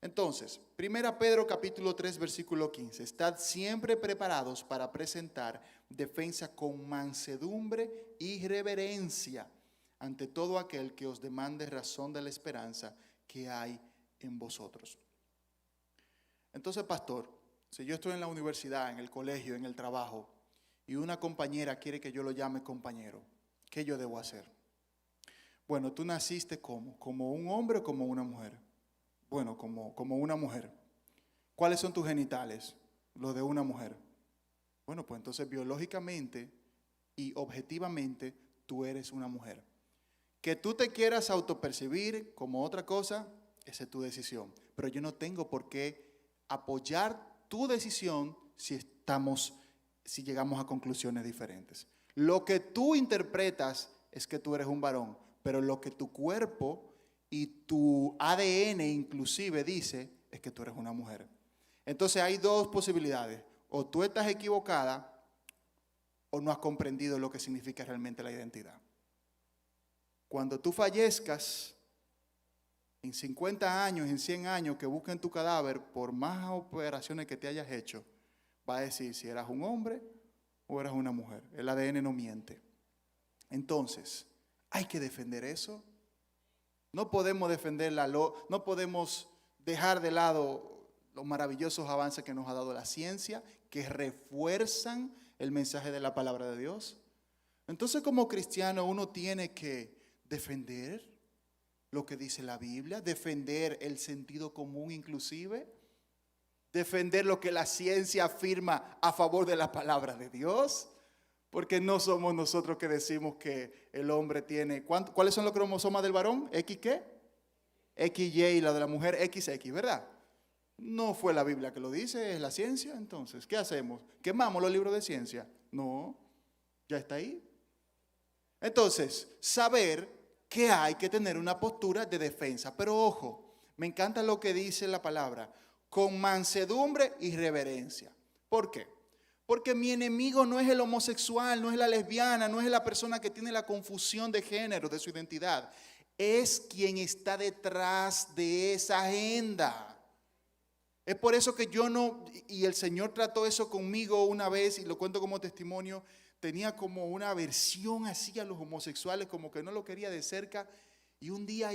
Entonces, 1 Pedro capítulo 3, versículo 15. Estad siempre preparados para presentar defensa con mansedumbre y reverencia ante todo aquel que os demande razón de la esperanza que hay en vosotros. Entonces, pastor, si yo estoy en la universidad, en el colegio, en el trabajo, y una compañera quiere que yo lo llame compañero, ¿qué yo debo hacer? Bueno, tú naciste ¿como un hombre o como una mujer? Bueno, como una mujer. ¿Cuáles son tus genitales? Los de una mujer. Bueno, pues entonces biológicamente y objetivamente tú eres una mujer. Que tú te quieras autopercibir como otra cosa, esa es tu decisión. Pero yo no tengo por qué apoyar tu decisión si llegamos a conclusiones diferentes. Lo que tú interpretas es que tú eres un varón, pero lo que tu cuerpo y tu ADN inclusive dice es que tú eres una mujer. Entonces hay dos posibilidades. O tú estás equivocada o no has comprendido lo que significa realmente la identidad. Cuando tú fallezcas, en 50 años, en 100 años que busquen tu cadáver, por más operaciones que te hayas hecho, va a decir si eras un hombre o eras una mujer. El ADN no miente. Entonces, hay que defender eso. No podemos no podemos dejar de lado los maravillosos avances que nos ha dado la ciencia, que refuerzan el mensaje de la palabra de Dios. Entonces, como cristiano, uno tiene que defender lo que dice la Biblia, defender el sentido común inclusive, defender lo que la ciencia afirma a favor de la palabra de Dios, porque no somos nosotros que decimos que el hombre tiene, ¿cuáles son los cromosomas del varón? ¿X qué? XY, y la de la mujer XX, ¿verdad? No fue la Biblia que lo dice, es la ciencia. Entonces, ¿qué hacemos? ¿Quemamos los libros de ciencia? No, ya está ahí. Entonces, saber que hay que tener una postura de defensa. Pero ojo, me encanta lo que dice la palabra, con mansedumbre y reverencia. ¿Por qué? Porque mi enemigo no es el homosexual, no es la lesbiana, no es la persona que tiene la confusión de género, de su identidad. Es quien está detrás de esa agenda. Es por eso que yo no, y el Señor trató eso conmigo una vez, y lo cuento como testimonio. Tenía como una aversión así a los homosexuales, como que no lo quería de cerca. Y un día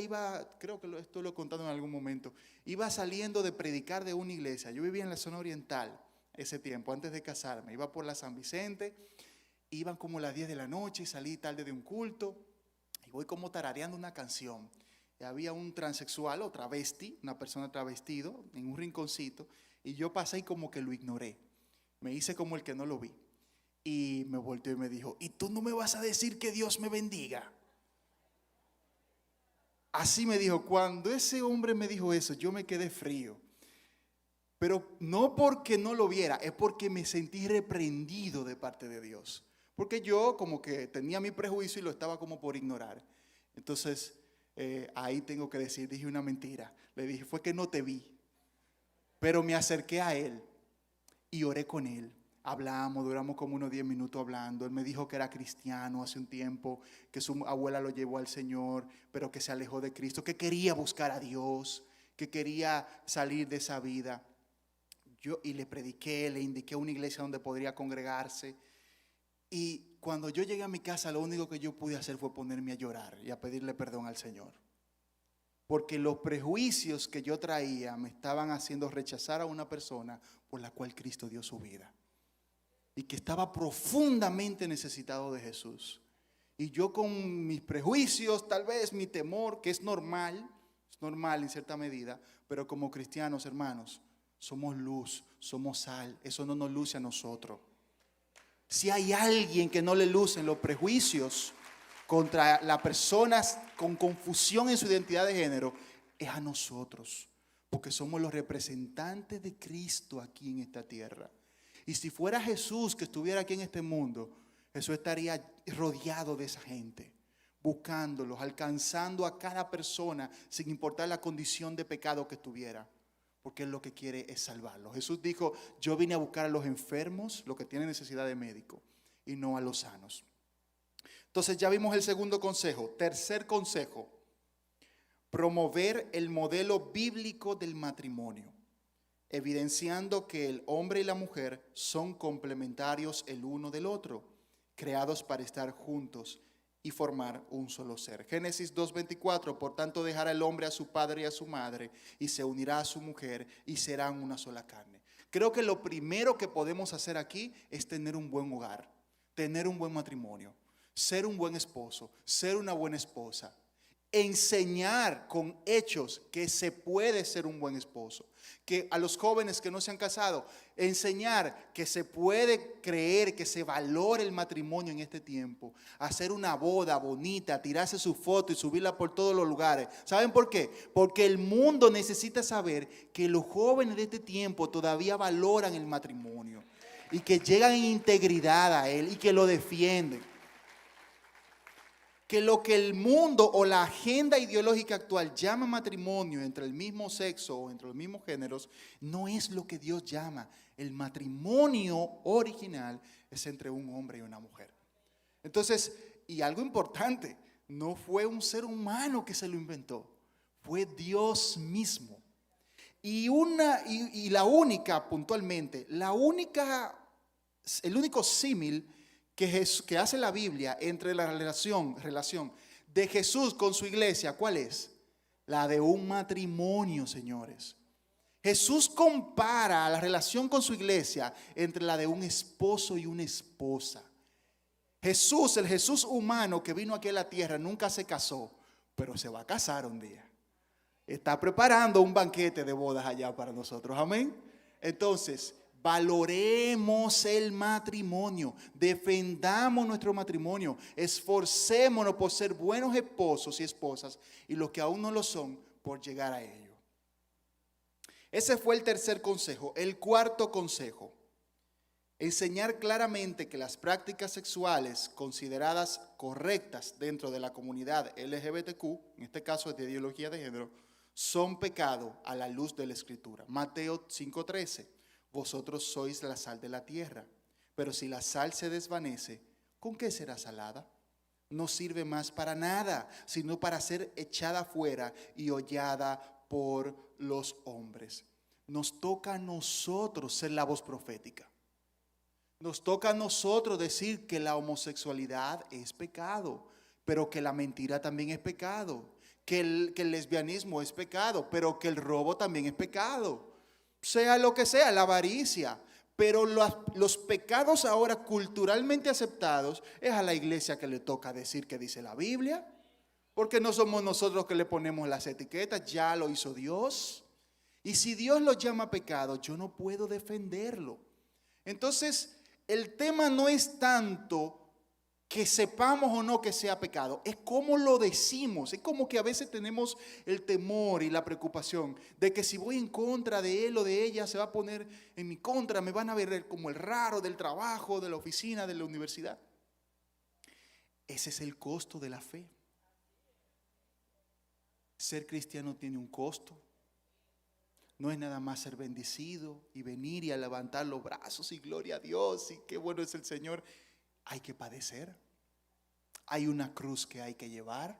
creo que esto lo he contado en algún momento, iba saliendo de predicar de una iglesia. Yo vivía en la zona oriental ese tiempo, antes de casarme. Iba por la San Vicente, iban como las 10 de la noche, salí tarde de un culto, y voy como tarareando una canción. Y había un transexual o travesti, una persona travestido, en un rinconcito, y yo pasé y como que lo ignoré. Me hice como el que no lo vi. Y me volteó y me dijo, ¿y tú no me vas a decir que Dios me bendiga? Así me dijo. Cuando ese hombre me dijo eso, yo me quedé frío. Pero no porque no lo viera, es porque me sentí reprendido de parte de Dios. Porque yo como que tenía mi prejuicio y lo estaba como por ignorar. Entonces, ahí tengo que decir, dije una mentira. Le dije, fue que no te vi. Pero me acerqué a él y oré con él. Hablamos, duramos como unos 10 minutos hablando. Él me dijo que era cristiano hace un tiempo, que su abuela lo llevó al Señor, pero que se alejó de Cristo, que quería buscar a Dios, que quería salir de esa vida. Y le prediqué, le indiqué una iglesia donde podría congregarse. Y cuando yo llegué a mi casa, lo único que yo pude hacer fue ponerme a llorar y a pedirle perdón al Señor. Porque los prejuicios que yo traía me estaban haciendo rechazar a una persona por la cual Cristo dio su vida. Y que estaba profundamente necesitado de Jesús. Y yo con mis prejuicios, tal vez mi temor, que es normal en cierta medida, pero como cristianos, hermanos, somos luz, somos sal, eso no nos luce a nosotros. Si hay alguien que no le lucen los prejuicios contra las personas con confusión en su identidad de género, es a nosotros, porque somos los representantes de Cristo aquí en esta tierra. Y si fuera Jesús que estuviera aquí en este mundo, Jesús estaría rodeado de esa gente, buscándolos, alcanzando a cada persona sin importar la condición de pecado que tuviera, porque Él lo que quiere es salvarlos. Jesús dijo, yo vine a buscar a los enfermos, los que tienen necesidad de médico, y no a los sanos. Entonces ya vimos el segundo consejo. Tercer consejo, promover el modelo bíblico del matrimonio, evidenciando que el hombre y la mujer son complementarios el uno del otro, creados para estar juntos y formar un solo ser. Génesis 2:24, por tanto dejará el hombre a su padre y a su madre y se unirá a su mujer y serán una sola carne. Creo que lo primero que podemos hacer aquí es tener un buen hogar, tener un buen matrimonio, ser un buen esposo, ser una buena esposa. enseñar con hechos que se puede ser un buen esposo. Que a los jóvenes que no se han casado, enseñar que se puede creer, que se valore el matrimonio en este tiempo. Hacer una boda bonita, tirarse su foto y subirla por todos los lugares. ¿Saben por qué? Porque el mundo necesita saber que los jóvenes de este tiempo todavía valoran el matrimonio. Y que llegan en integridad a él y que lo defienden. Que lo que el mundo o la agenda ideológica actual llama matrimonio entre el mismo sexo o entre los mismos géneros, no es lo que Dios llama. El matrimonio original es entre un hombre y una mujer. Entonces, y algo importante, no fue un ser humano que se lo inventó, fue Dios mismo. Y la única, puntualmente, el único símil que hace la Biblia entre la relación de Jesús con su iglesia, ¿cuál es? La de un matrimonio, señores. Jesús compara la relación con su iglesia entre la de un esposo y una esposa. Jesús, el Jesús humano que vino aquí a la tierra, nunca se casó, pero se va a casar un día. Está preparando un banquete de bodas allá para nosotros, amén. Entonces, valoremos el matrimonio, defendamos nuestro matrimonio, esforcémonos por ser buenos esposos y esposas y los que aún no lo son, por llegar a ello. Ese fue el tercer consejo. El cuarto consejo: enseñar claramente que las prácticas sexuales consideradas correctas dentro de la comunidad LGBTQ, en este caso es de ideología de género, son pecado a la luz de la Escritura. Mateo 5:13. Vosotros sois la sal de la tierra, pero si la sal se desvanece, ¿con qué será salada? No sirve más para nada, sino para ser echada fuera y hollada por los hombres. Nos toca a nosotros ser la voz profética. Nos toca a nosotros decir que la homosexualidad es pecado, pero que la mentira también es pecado, que el lesbianismo es pecado, pero que el robo también es pecado. Sea lo que sea, la avaricia. Pero los pecados ahora culturalmente aceptados es a la iglesia que le toca decir que dice la Biblia. Porque no somos nosotros que le ponemos las etiquetas, ya lo hizo Dios. Y si Dios lo llama pecado, yo no puedo defenderlo. Entonces, el tema no es tanto que sepamos o no que sea pecado, es cómo lo decimos. Es como que a veces tenemos el temor y la preocupación de que si voy en contra de él o de ella, se va a poner en mi contra, me van a ver como el raro del trabajo, de la oficina, de la universidad. Ese es el costo de la fe. Ser cristiano tiene un costo. No es nada más ser bendecido y venir y a levantar los brazos y gloria a Dios y qué bueno es el Señor. Hay que padecer. Hay una cruz que hay que llevar.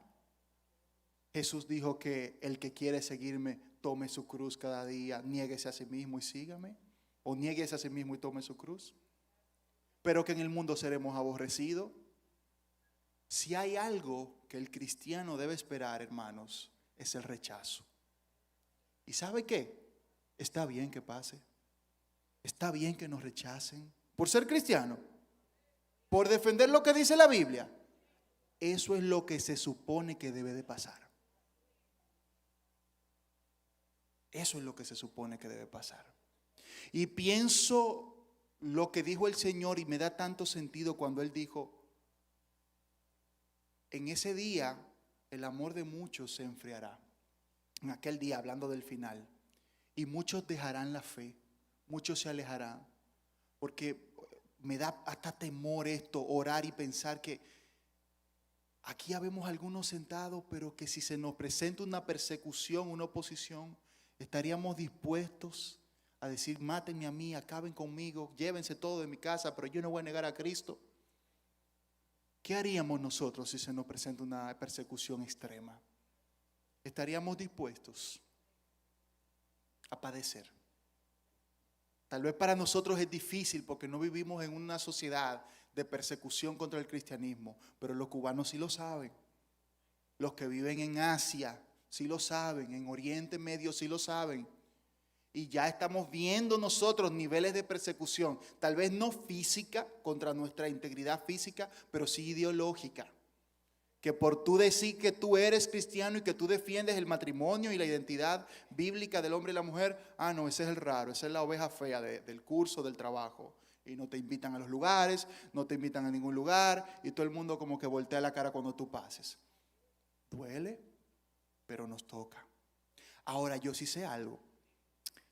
Jesús dijo que el que quiere seguirme, tome su cruz cada día, niéguese a sí mismo y sígame. O niéguese a sí mismo y tome su cruz. Pero que en el mundo seremos aborrecidos. Si hay algo que el cristiano debe esperar, hermanos, es el rechazo. ¿Y sabe qué? Está bien que pase. Está bien que nos rechacen. Por ser cristiano. Por defender lo que dice la Biblia. Eso es lo que se supone que debe de pasar. Eso es lo que se supone que debe pasar. Y pienso lo que dijo el Señor y me da tanto sentido cuando Él dijo, en ese día el amor de muchos se enfriará. En aquel día, hablando del final. Y muchos dejarán la fe, muchos se alejarán. Porque me da hasta temor esto, orar y pensar que aquí habemos algunos sentados, pero que si se nos presenta una persecución, una oposición, estaríamos dispuestos a decir, mátenme a mí, acaben conmigo, llévense todo de mi casa, pero yo no voy a negar a Cristo. ¿Qué haríamos nosotros si se nos presenta una persecución extrema? ¿Estaríamos dispuestos a padecer? Tal vez para nosotros es difícil porque no vivimos en una sociedad de persecución contra el cristianismo, pero los cubanos sí lo saben. Los que viven en Asia sí lo saben, en Oriente Medio sí lo saben. Y ya estamos viendo nosotros niveles de persecución, tal vez no física contra nuestra integridad física, pero sí ideológica. Que por tú decir que tú eres cristiano y que tú defiendes el matrimonio y la identidad bíblica del hombre y la mujer, no, ese es el raro, esa es la oveja fea del curso, del trabajo. Y no te invitan a los lugares, no te invitan a ningún lugar y todo el mundo como que voltea la cara cuando tú pases. Duele, pero nos toca. Ahora yo sí sé algo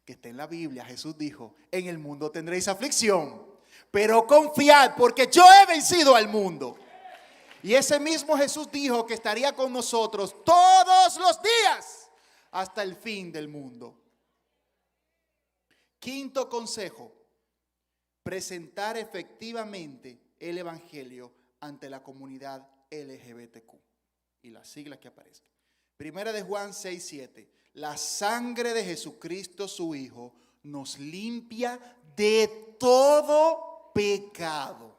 que está en la Biblia. Jesús dijo, en el mundo tendréis aflicción, pero confiad porque yo he vencido al mundo. Y ese mismo Jesús dijo que estaría con nosotros todos los días hasta el fin del mundo. Quinto consejo, presentar efectivamente el evangelio ante la comunidad LGBTQ. Y las siglas que aparezcan. Primera de Juan 6:7. La sangre de Jesucristo su Hijo nos limpia de todo pecado.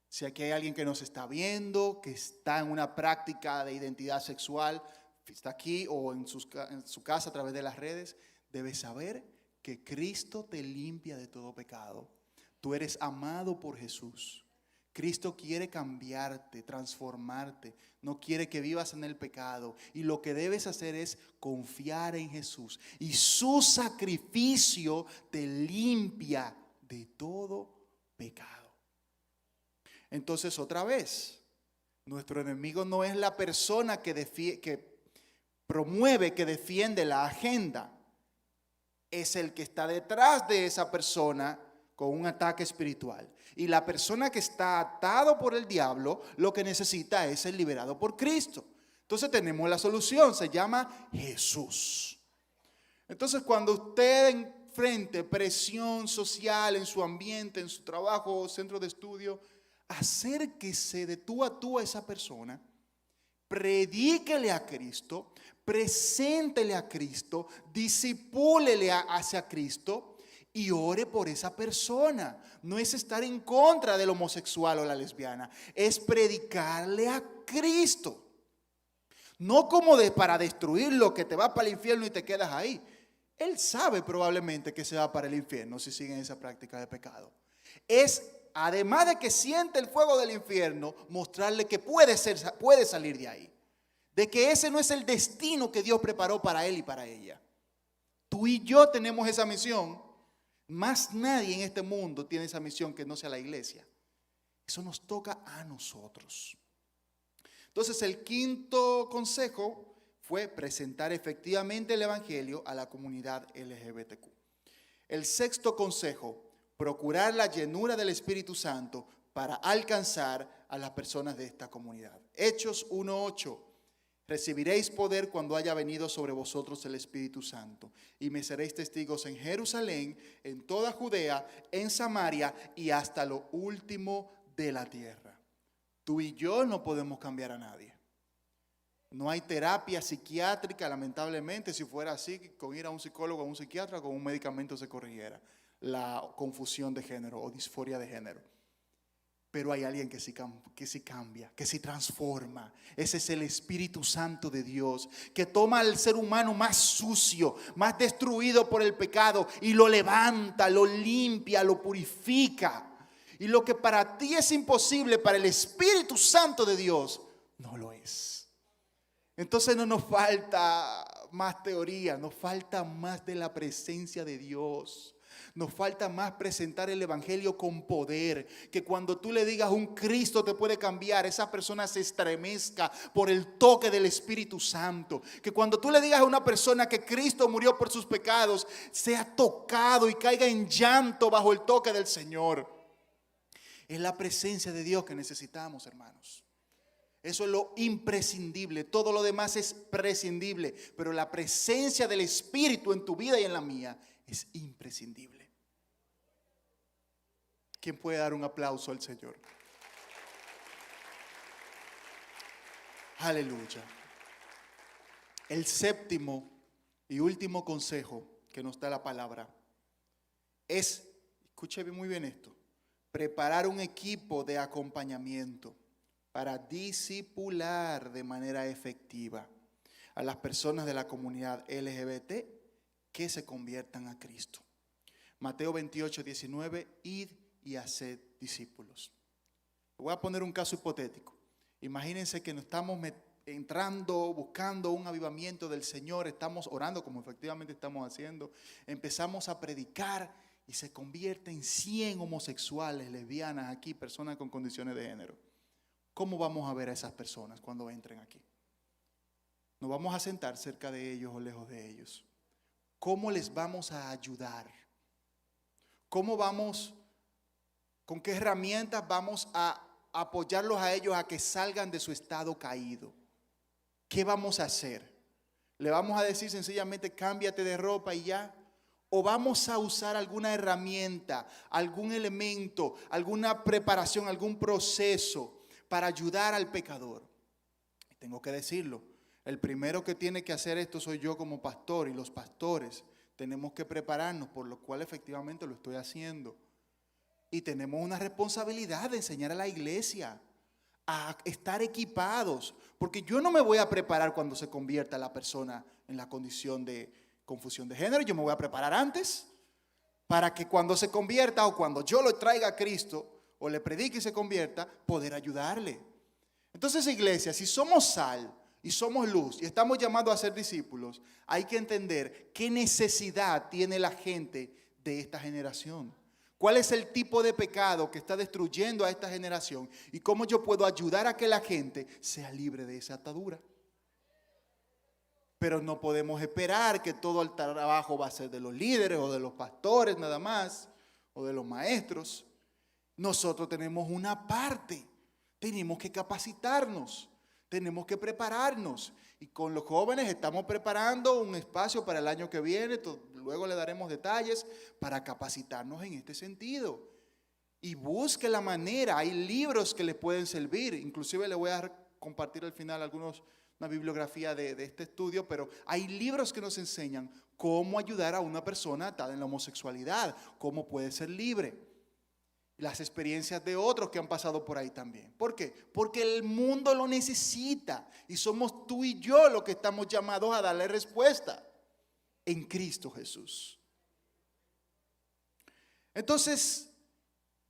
Si aquí hay alguien que nos está viendo, que está en una práctica de identidad sexual, está aquí o en su casa a través de las redes, debes saber que Cristo te limpia de todo pecado. Tú eres amado por Jesús. Cristo quiere cambiarte, transformarte, no quiere que vivas en el pecado. Y lo que debes hacer es confiar en Jesús. Y su sacrificio te limpia de todo pecado. Entonces, otra vez, nuestro enemigo no es la persona que promueve, que defiende la agenda. Es el que está detrás de esa persona con un ataque espiritual. Y la persona que está atado por el diablo, lo que necesita es ser liberado por Cristo. Entonces tenemos la solución, se llama Jesús. Entonces cuando usted enfrente presión social en su ambiente, en su trabajo o centro de estudio, acérquese de tú a esa persona, predíquele a Cristo, preséntele a Cristo, disipúlele hacia Cristo y ore por esa persona. No es estar en contra del homosexual o la lesbiana, es predicarle a Cristo. No como para destruirlo, que te vas para el infierno y te quedas ahí. Él sabe probablemente que se va para el infierno si sigue en esa práctica de pecado. Es, además de que siente el fuego del infierno, mostrarle que puede salir de ahí. De que ese no es el destino que Dios preparó para él y para ella. Tú y yo tenemos esa misión. Más nadie en este mundo tiene esa misión que no sea la iglesia. Eso nos toca a nosotros. Entonces el quinto consejo fue presentar efectivamente el evangelio a la comunidad LGBTQ. El sexto consejo, procurar la llenura del Espíritu Santo para alcanzar a las personas de esta comunidad. Hechos 1:8. Recibiréis poder cuando haya venido sobre vosotros el Espíritu Santo, y me seréis testigos en Jerusalén, en toda Judea, en Samaria y hasta lo último de la tierra. Tú y yo no podemos cambiar a nadie. No hay terapia psiquiátrica, lamentablemente. Si fuera así, con ir a un psicólogo o a un psiquiatra, con un medicamento se corrigiera la confusión de género o disforia de género. Pero hay alguien que sí cambia, que sí transforma. Ese es el Espíritu Santo de Dios, que toma al ser humano más sucio, más destruido por el pecado, y lo levanta, lo limpia, lo purifica. Y lo que para ti es imposible, para el Espíritu Santo de Dios, no lo es. Entonces no nos falta más teoría, nos falta más de la presencia de Dios. Nos falta más presentar el evangelio con poder, que cuando tú le digas un Cristo te puede cambiar, esa persona se estremezca por el toque del Espíritu Santo. Que cuando tú le digas a una persona que Cristo murió por sus pecados, sea tocado y caiga en llanto bajo el toque del Señor. Es la presencia de Dios que necesitamos, hermanos. Eso es lo imprescindible. Todo lo demás es prescindible, pero la presencia del Espíritu en tu vida y en la mía es imprescindible. ¿Quién puede dar un aplauso al Señor? Aleluya. El séptimo y último consejo que nos da la palabra es, escuche muy bien esto, preparar un equipo de acompañamiento para discipular de manera efectiva a las personas de la comunidad LGBT que se conviertan a Cristo. Mateo 28:19, id y haced discípulos. Voy a poner un caso hipotético. Imagínense que nos estamos entrando, buscando un avivamiento del Señor, estamos orando como efectivamente estamos haciendo, empezamos a predicar y se convierte en 100 homosexuales, lesbianas aquí, personas con condiciones de género. ¿Cómo vamos a ver a esas personas cuando entren aquí? ¿Nos vamos a sentar cerca de ellos o lejos de ellos? ¿Cómo les vamos a ayudar? ¿Con qué herramientas vamos a apoyarlos a ellos a que salgan de su estado caído? ¿Qué vamos a hacer? ¿Le vamos a decir sencillamente cámbiate de ropa y ya? ¿O vamos a usar alguna herramienta, algún elemento, alguna preparación, algún proceso para ayudar al pecador? Tengo que decirlo, el primero que tiene que hacer esto soy yo como pastor, y los pastores tenemos que prepararnos, por lo cual efectivamente lo estoy haciendo. Y tenemos una responsabilidad de enseñar a la iglesia a estar equipados, porque yo no me voy a preparar cuando se convierta la persona en la condición de confusión de género. Yo me voy a preparar antes para que cuando se convierta o cuando yo lo traiga a Cristo o le predique y se convierta, poder ayudarle. Entonces, iglesia, si somos sal y somos luz y estamos llamados a ser discípulos, hay que entender qué necesidad tiene la gente de esta generación. ¿Cuál es el tipo de pecado que está destruyendo a esta generación? Y cómo yo puedo ayudar a que la gente sea libre de esa atadura. Pero no podemos esperar que todo el trabajo va a ser de los líderes o de los pastores nada más, o de los maestros. Nosotros tenemos una parte. Tenemos que capacitarnos, tenemos que prepararnos. Y con los jóvenes estamos preparando un espacio para el año que viene, luego le daremos detalles para capacitarnos en este sentido. Y busque la manera, hay libros que les pueden servir, inclusive le voy a compartir al final una bibliografía de este estudio, pero hay libros que nos enseñan cómo ayudar a una persona atada en la homosexualidad, cómo puede ser libre. Las experiencias de otros que han pasado por ahí también. ¿Por qué? Porque el mundo lo necesita y somos tú y yo los que estamos llamados a darle respuesta en Cristo Jesús. Entonces,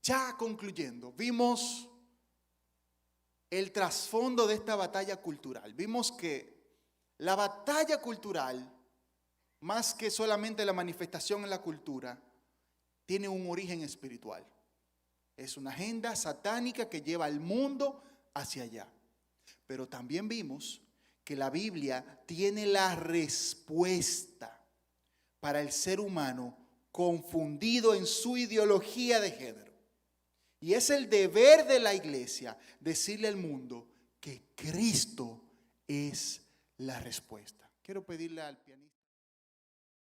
ya concluyendo, vimos el trasfondo de esta batalla cultural. Vimos que la batalla cultural, más que solamente la manifestación en la cultura, tiene un origen espiritual. Es una agenda satánica que lleva al mundo hacia allá. Pero también vimos que la Biblia tiene la respuesta para el ser humano confundido en su ideología de género. Y es el deber de la iglesia decirle al mundo que Cristo es la respuesta. Quiero pedirle al pianista.